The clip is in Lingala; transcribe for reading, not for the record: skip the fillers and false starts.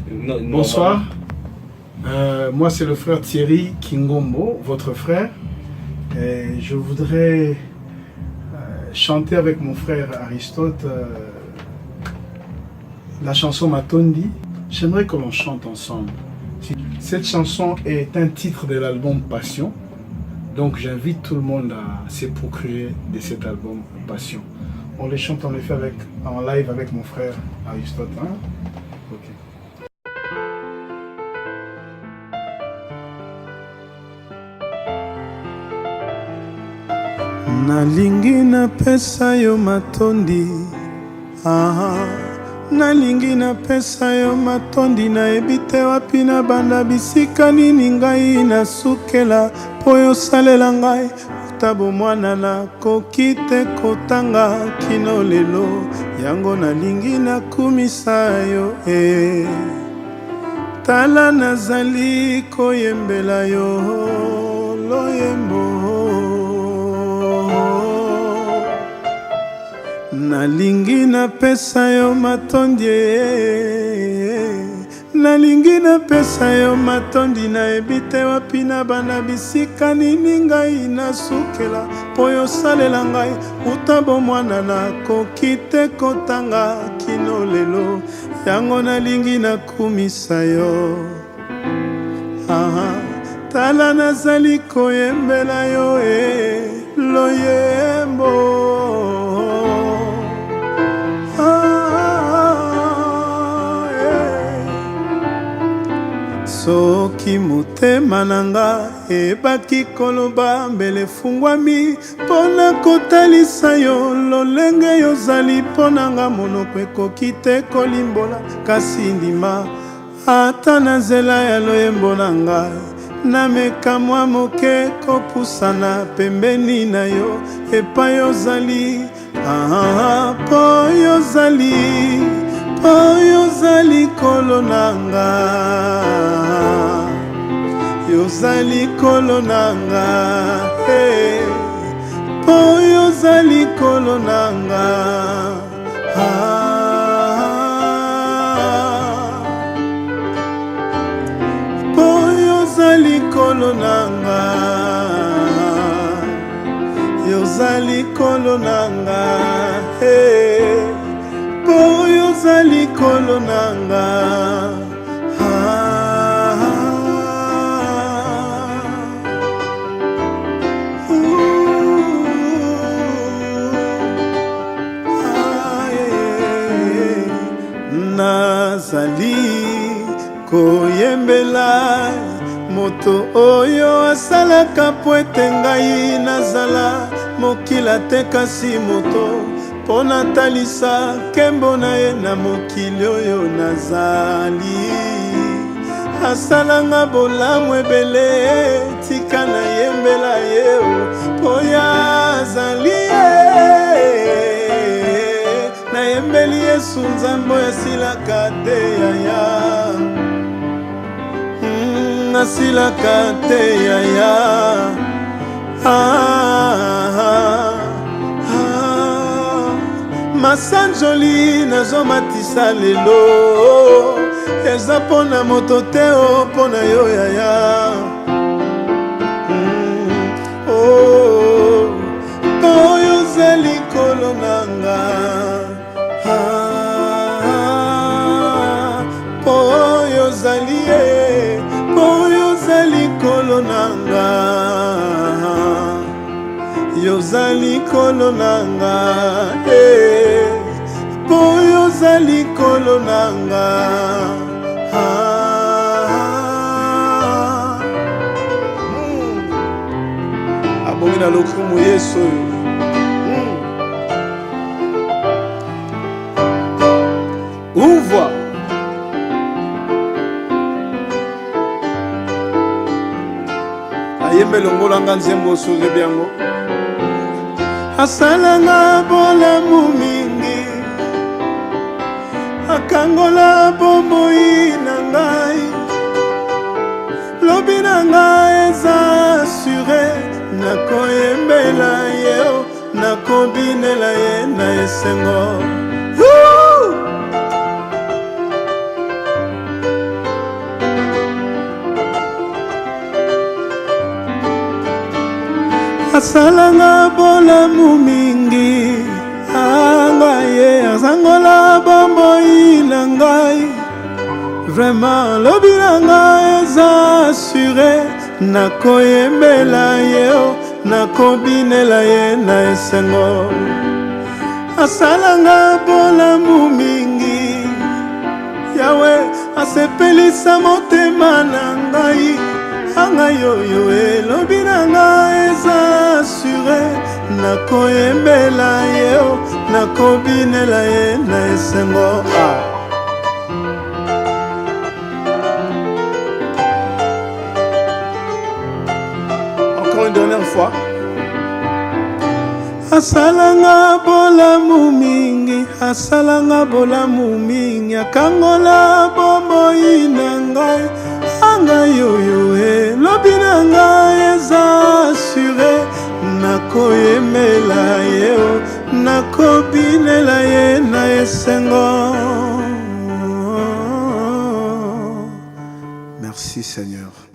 Bonsoir. Moi, c'est le frère Thierry Kingombo, votre frère. Et je voudrais chanter avec mon frère Aristote la chanson Matondi. J'aimerais que l'on chante ensemble. Cette chanson est un titre de l'album Passion. Donc j'invite tout le monde à se procurer de cet album Passion. On les chante, on les fait en live avec mon frère Aristote. Hein? Ok. Nalingi napesa yo matondi, nalingi napesa yo matondi, nayebi te wapi na banda bisika nini ngai nasukela po yo salela ngai utabo mwana nakoki te kotanga kino lelo yango nalingi nakumisa yo tala nazali koyembela yo loyembo nalingi napesa yo matondi nalingi napesa yo matondi nayebi te wapi na bana bisika nini ngai nasukela po yo salela ngai utabo mwana nakoki te kotanga kino lelo yango nalingi nakumisa yo tala nazali koyembela yo loyembo soki motema nanga ebaki koloba mbele fungwami mpona kotalisa yo lolenge yozali mponanga monoko ekoki te kolimbola kasi ndima ata na nzela ya loyembo na ngai nameka mwa moke kopusana pembeni na yo epai yozali po yozali yozali kolo nanga yozali kolo nanga po yozali kolo nanga po yozali kolo nanga yozali kolo nanga po yozali kolo nanga nazali koyembela moto oyo asalaka po ete ngai nazala mokila te kasi moto mpo natalisa nkembo na ye na mokili oyo nazali asalanga bolamu ebele tika nayembela ye mpo yazali nayembeli yesu nzambe asilaka te yaya asilaka te yaya masanjoli nazomatisa lelo eza mpona moto te o mpona yo yaya oyo ozali kolo nanga po oyo ozali po oyo ozali kolo nanga yozali kolo nanga po yozali kolo nanga abongi na lokumu yesu ouvre ayembe longolanga nzembo osuzebi yango asalanga bolamu mingi akangola bomoi na ngai lobi na ngai eza asure nakoyembela ye nakobinela ye na esengo asalanga bolamu mingi, angaye azangola bomoi na ngai. Vraiment lobi na ngai eza assuré, nakoyembela ye o, nakobinela ye na esengo. Asalanga bolamu mingi, Yawe asepelisa motema na ngai. Anga yoyo elobi na ngai eza assuré, nakoyembela ye o, nakobinela ye na esengo. Encore une dernière fois. Asalanga bolamu mingi, asalanga bolamu mingi, akangola bomoi na ngai. Anga yoyo elobi na ngai eza assuré, nakoyembela ye o, nakobinela ye na esengo. Merci Seigneur.